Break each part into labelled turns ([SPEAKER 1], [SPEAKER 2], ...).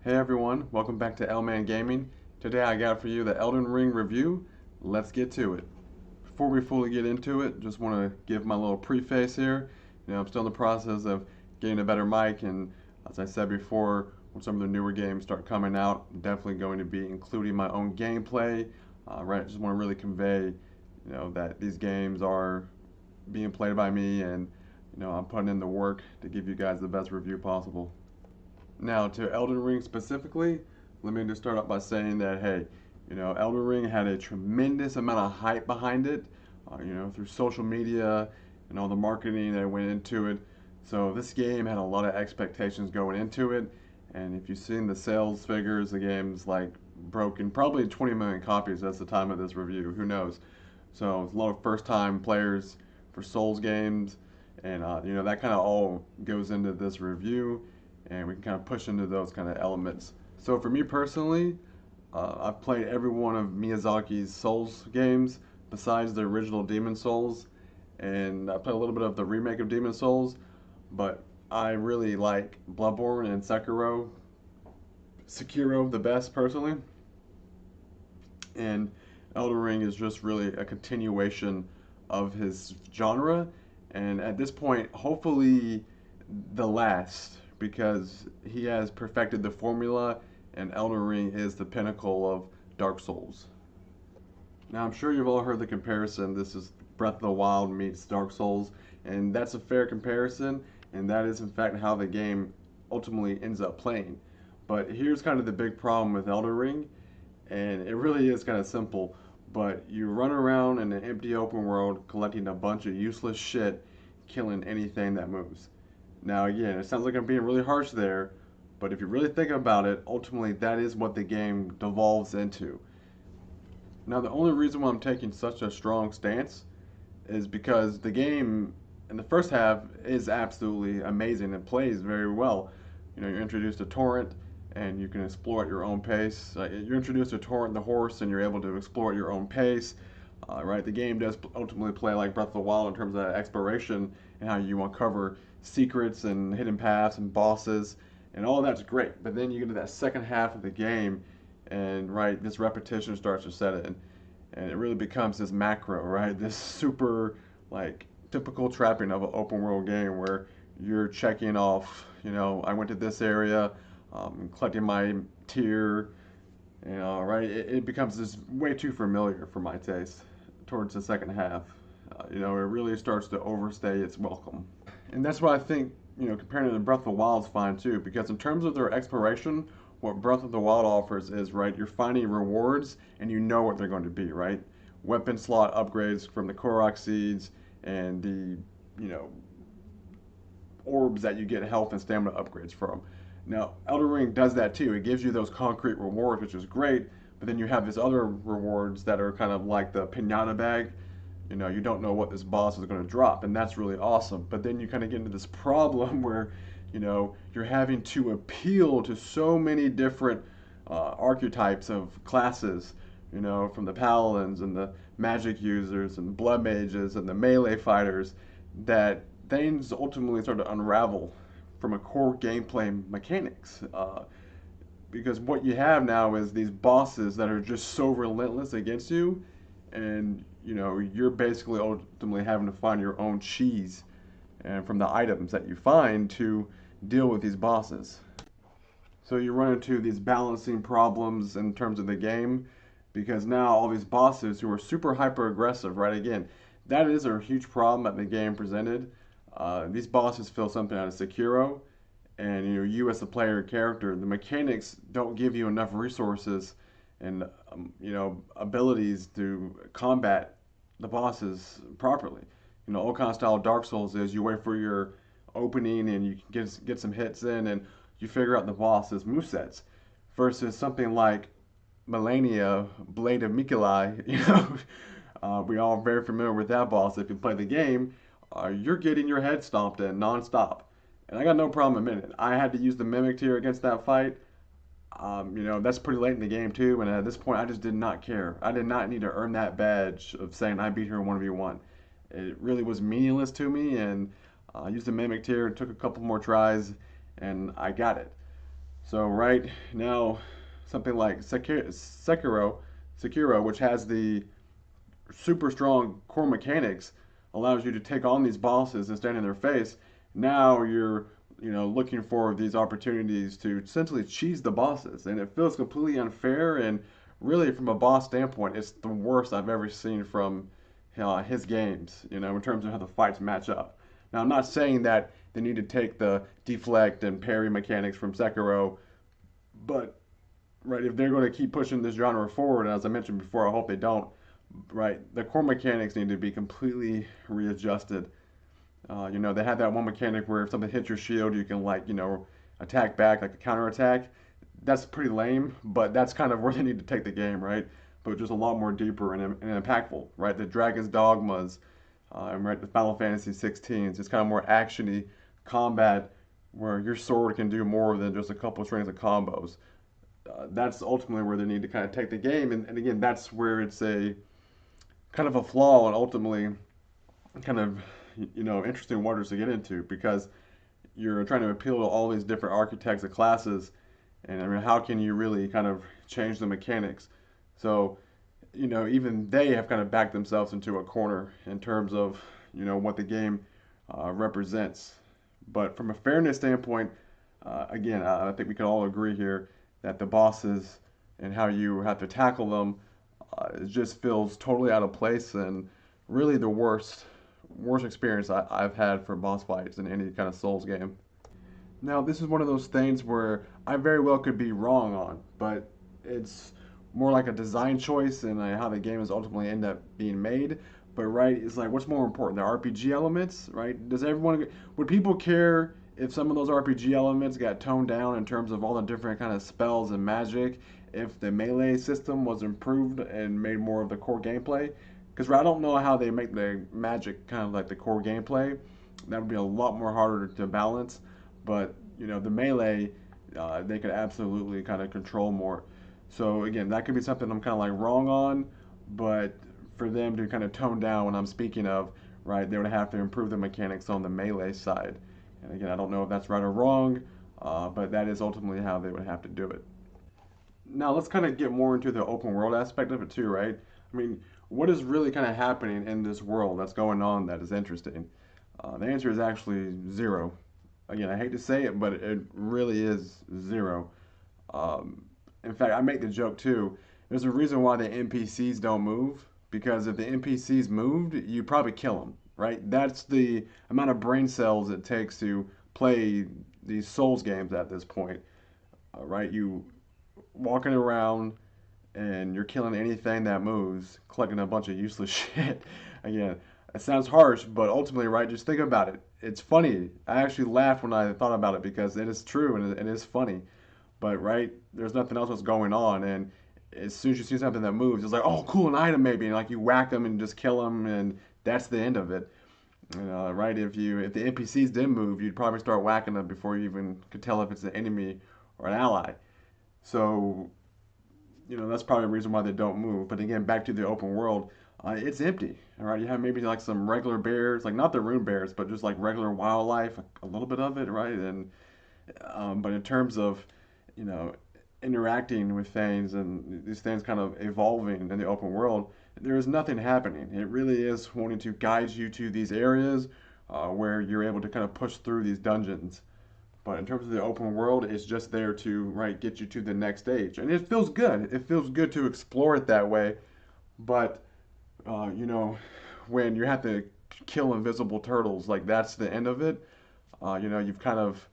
[SPEAKER 1] Hey everyone, welcome back to L-Man Gaming. Today I got for you the Elden Ring review. Let's get to it. Before we fully get into it, just want to give my little preface here. I'm still in the process of getting a better mic, and as I said before, when some of the newer games start coming out, I'm definitely going to be including my own gameplay. Right, just want to really convey, that these games are being played by me, and I'm putting in the work to give you guys the best review possible. Now, to Elden Ring specifically, let me just start off by saying that, hey, Elden Ring had a tremendous amount of hype behind it, through social media and all the marketing that went into it. So this game had a lot of expectations going into it, and if you've seen the sales figures, the game's like broken probably 20 million copies. That's the time of this review. Who knows? So it's a lot of first-time players for Souls games, and that kind of all goes into this review, and we can kind of push into those kind of elements. So for me personally, I've played every one of Miyazaki's Souls games besides the original Demon Souls, and I played a little bit of the remake of Demon Souls, but I really like Bloodborne and Sekiro the best personally, and Elden Ring is just really a continuation of his genre, and at this point, hopefully the last, because he has perfected the formula, and Elden Ring is the pinnacle of Dark Souls. Now, I'm sure you've all heard the comparison. This is Breath of the Wild meets Dark Souls, and that's a fair comparison, and that is, in fact, how the game ultimately ends up playing. But here's kind of the big problem with Elden Ring, and it really is kind of simple. But you run around in an empty open world collecting a bunch of useless shit, killing anything that moves. Now, again, it sounds like I'm being really harsh there, but if you really think about it, ultimately that is what the game devolves into. Now, the only reason why I'm taking such a strong stance is because the game in the first half is absolutely amazing and plays very well. You're introduced to Torrent and you can explore at your own pace. You're introduced to Torrent the horse and you're able to explore at your own pace. Right, the game does ultimately play like Breath of the Wild in terms of that exploration and how you uncover secrets and hidden paths and bosses, and all of that's great. But then you get to that second half of the game, and right, this repetition starts to set in, and it really becomes this macro, right? This super like typical trapping of an open world game where you're checking off, I went to this area, collecting my tier, right? It becomes this way too familiar for my taste towards the second half. It really starts to overstay its welcome. And that's why I think, comparing it to Breath of the Wild is fine too, because in terms of their exploration, what Breath of the Wild offers is, right, you're finding rewards and you know what they're going to be, right? Weapon slot upgrades from the Korok seeds and the, you know, orbs that you get health and stamina upgrades from. Now, Elden Ring does that too. It gives you those concrete rewards, which is great, but then you have these other rewards that are kind of like the pinata bag. You don't know what this boss is going to drop, and that's really awesome. But then you kind of get into this problem where, you're having to appeal to so many different archetypes of classes, from the paladins and the magic users and blood mages and the melee fighters, that things ultimately start to unravel from a core gameplay mechanics. Because what you have now is these bosses that are just so relentless against you, and you're basically ultimately having to find your own cheese and from the items that you find to deal with these bosses. So you run into these balancing problems in terms of the game, because now all these bosses who are super hyper aggressive, right? Again, that is a huge problem that the game presented. These bosses feel something out of Sekiro, and you as the player character, the mechanics don't give you enough resources and abilities to combat the bosses properly. Old kind of style Dark Souls is you wait for your opening and you can get some hits in and you figure out the boss's movesets. Versus something like Melania, Blade of Mikulai, we all very familiar with that boss. If you play the game, you're getting your head stomped in nonstop. And I got no problem admitting it. I had to use the Mimic tier against that fight. That's pretty late in the game too, and at this point, I just did not care. I did not need to earn that badge of saying I beat her in 1v1. It really was meaningless to me, and I used the Mimic tier, took a couple more tries, and I got it. So right now, something like Sekiro, which has the super strong core mechanics, allows you to take on these bosses and stand in their face. Now you're, looking for these opportunities to essentially cheese the bosses, and it feels completely unfair. And really, from a boss standpoint, it's the worst I've ever seen from his games. In terms of how the fights match up. Now, I'm not saying that they need to take the deflect and parry mechanics from Sekiro, but right, if they're going to keep pushing this genre forward, and as I mentioned before, I hope they don't. Right, the core mechanics need to be completely readjusted. They had that one mechanic where if something hits your shield, you can attack back like a counter attack. That's pretty lame, but that's kind of where they need to take the game, right? But just a lot more deeper and impactful, right? The Dragon's Dogmas, and right, the Final Fantasy 16s, it's kind of more actiony combat where your sword can do more than just a couple strings of combos. That's ultimately where they need to kind of take the game, and again, that's where it's a kind of a flaw and ultimately kind of interesting waters to get into because you're trying to appeal to all these different architects and classes, and I mean, how can you really kind of change the mechanics? So, even they have kind of backed themselves into a corner in terms of what the game represents. But from a fairness standpoint, again, I think we can all agree here that the bosses and how you have to tackle them it just feels totally out of place and really the worst experience I've had for boss fights in any kind of Souls game. Now, this is one of those things where I very well could be wrong on, but it's more like a design choice and how the game is ultimately end up being made. But right, it's like what's more important, the RPG elements, right? Would people care if some of those RPG elements got toned down in terms of all the different kind of spells and magic? If the melee system was improved and made more of the core gameplay? Because I don't know how they make the magic kind of like the core gameplay. That would be a lot more harder to balance. But the melee, they could absolutely kind of control more. So again, that could be something I'm kind of like wrong on, but for them to kind of tone down when I'm speaking of, right, they would have to improve the mechanics on the melee side. And again, I don't know if that's right or wrong, but that is ultimately how they would have to do it. Now let's kind of get more into the open world aspect of it too, right? I mean, what is really kind of happening in this world that's going on that is interesting? The answer is actually zero. Again, I hate to say it, but it really is zero. Um, in fact, I make the joke too. There's a reason why the NPCs don't move because if the NPCs moved, you'd probably kill them, right? That's the amount of brain cells it takes to play these Souls games at this point, right? You walking around and you're killing anything that moves, collecting a bunch of useless shit. Again, it sounds harsh, but ultimately, right? Just think about it. It's funny. I actually laughed when I thought about it because it is true and it is funny. But right, there's nothing else that's going on, and as soon as you see something that moves, it's like, oh, cool, an item maybe, and like you whack them and just kill them, and that's the end of it. Right? If the NPCs did move, you'd probably start whacking them before you even could tell if it's an enemy or an ally. So that's probably a reason why they don't move. But again, back to the open world, it's empty. All right, you have maybe like some regular bears, like not the rune bears, but just like regular wildlife, a little bit of it, right? And but in terms of you know interacting with things and these things kind of evolving in the open world, there is nothing happening. It really is wanting to guide you to these areas where you're able to kind of push through these dungeons. But in terms of the open world, it's just there to right get you to the next stage, and it feels good. It feels good to explore it that way. But uh, you know, when you have to kill invisible turtles, like that's the end of it. You've kind of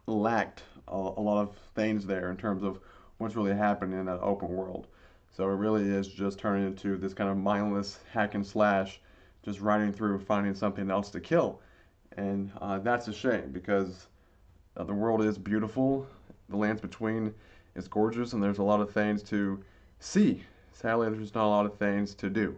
[SPEAKER 1] lacked a lot of things there in terms of what's really happening in that open world. So it really is just turning into this kind of mindless hack and slash, just riding through, finding something else to kill, and that's a shame because the world is beautiful. The lands between is gorgeous, and there's a lot of things to see. Sadly, there's just not a lot of things to do.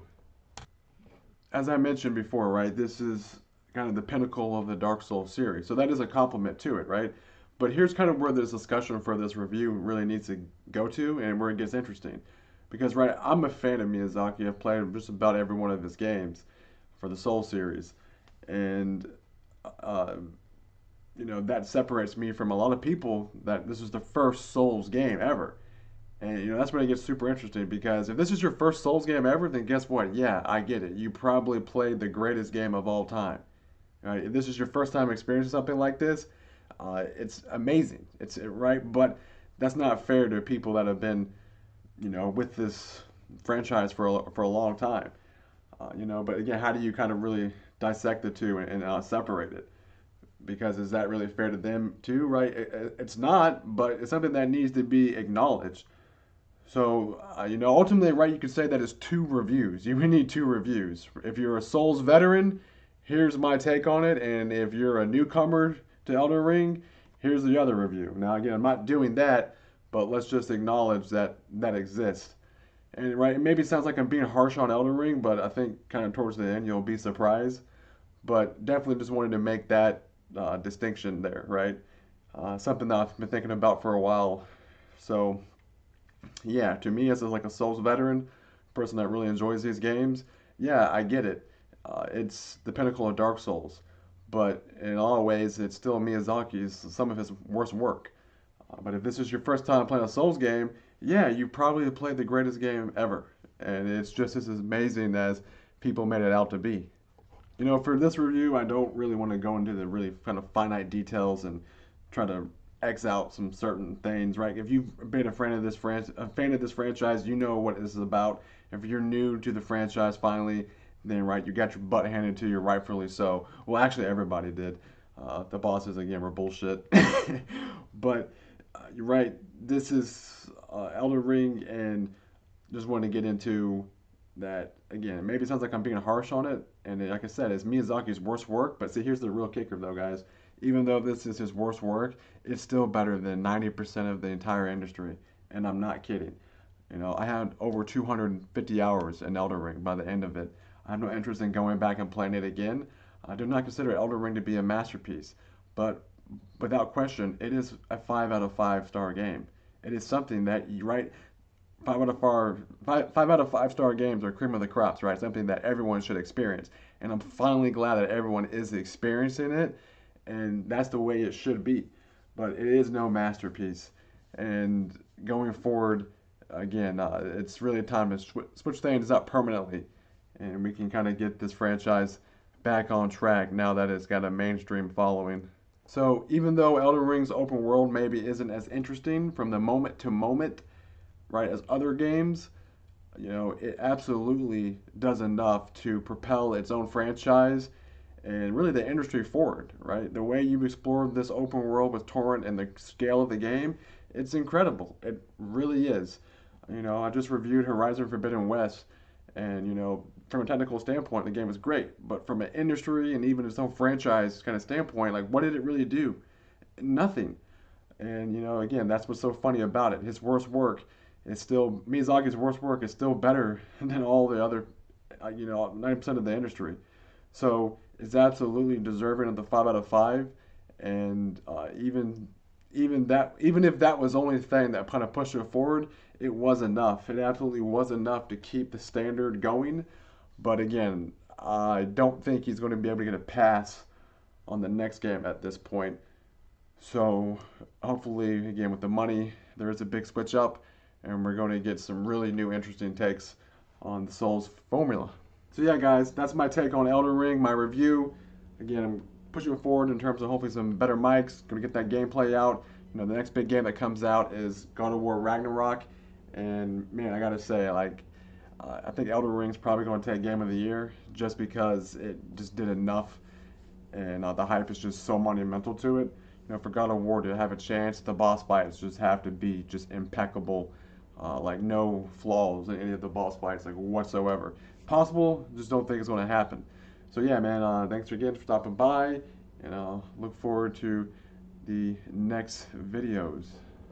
[SPEAKER 1] As I mentioned before, right, this is kind of the pinnacle of the Dark Souls series. So that is a compliment to it, right? But here's kind of where this discussion for this review really needs to go to and where it gets interesting. Because, right, I'm a fan of Miyazaki. I've played just about every one of his games for the Soul series. And uh, that separates me from a lot of people that this is the first Souls game ever. And that's when it gets super interesting because if this is your first Souls game ever, then guess what? Yeah, I get it. You probably played the greatest game of all time. Right? If this is your first time experiencing something like this, it's amazing. It's right, but that's not fair to people that have been, with this franchise for a long time. But again, how do you kind of really dissect the two and separate it? Because is that really fair to them too? Right? It's not, but it's something that needs to be acknowledged. So, ultimately, right, you could say that it's two reviews. You need two reviews. If you're a Souls veteran, here's my take on it. And if you're a newcomer to Elden Ring, here's the other review. Now, again, I'm not doing that, but let's just acknowledge that that exists. And, right, it maybe sounds like I'm being harsh on Elden Ring, but I think kind of towards the end you'll be surprised. But definitely just wanted to make that distinction there, right? Something that I've been thinking about for a while. So, yeah, to me as like a Souls veteran, person that really enjoys these games, yeah, I get it. It's the pinnacle of Dark Souls, but in a lot of ways, it's still Miyazaki's some of his worst work. But if this is your first time playing a Souls game, yeah, you probably played the greatest game ever, and it's just as amazing as people made it out to be. For this review, I don't really want to go into the really kind of finite details and try to X out some certain things, right? If you've been a fan of this franchise, you know what this is about. If you're new to the franchise, finally, then right, you got your butt handed to you, rightfully so. Well, actually, everybody did. The bosses again were bullshit, but you're right. This is Elden Ring, and just want to get into that again. Maybe it sounds like I'm being harsh on it, and like I said, it's Miyazaki's worst work. But see, here's the real kicker, though, guys. Even though this is his worst work, it's still better than 90% of the entire industry, and I'm not kidding. I had over 250 hours in Elden Ring by the end of it. I have no interest in going back and playing it again. I do not consider Elden Ring to be a masterpiece, but without question, it is a 5 out of 5 star game. It is something that you right 5 out of 5 star games are cream of the crops, right? Something that everyone should experience. And I'm finally glad that everyone is experiencing it, and that's the way it should be. But it is no masterpiece. And going forward, again, it's really time to switch things up permanently, and we can kind of get this franchise back on track now that it's got a mainstream following. So even though Elden Ring's open world maybe isn't as interesting from the moment to moment, right, as other games, it absolutely does enough to propel its own franchise and really the industry forward, right? The way you've explored this open world with Torrent and the scale of the game, it's incredible. It really is. I just reviewed Horizon Forbidden West, and from a technical standpoint, the game was great. But from an industry and even its own franchise kind of standpoint, like what did it really do? Nothing. And again, that's what's so funny about it. His worst work is still Miyazaki's worst work is still better than all the other, 90% of the industry. So it's absolutely deserving of the 5 out of 5. And even if that was the only thing that kind of pushed it forward, it was enough. It absolutely was enough to keep the standard going. But again, I don't think he's going to be able to get a pass on the next game at this point. So hopefully, again, with the money, there is a big switch up, and we're going to get some really new, interesting takes on the Souls formula. So yeah, guys, that's my take on Elden Ring, my review. Again, I'm pushing forward in terms of hopefully some better mics. Going to get that gameplay out. The next big game that comes out is God of War Ragnarok, and man, I gotta say, I think Elden Ring's probably going to take Game of the Year just because it just did enough, and the hype is just so monumental to it. For God of War to have a chance, the boss fights just have to be just impeccable, like no flaws in any of the boss fights, like whatsoever. Possible, just don't think it's going to happen. So yeah, man, thanks again for stopping by, and I'll look forward to the next videos.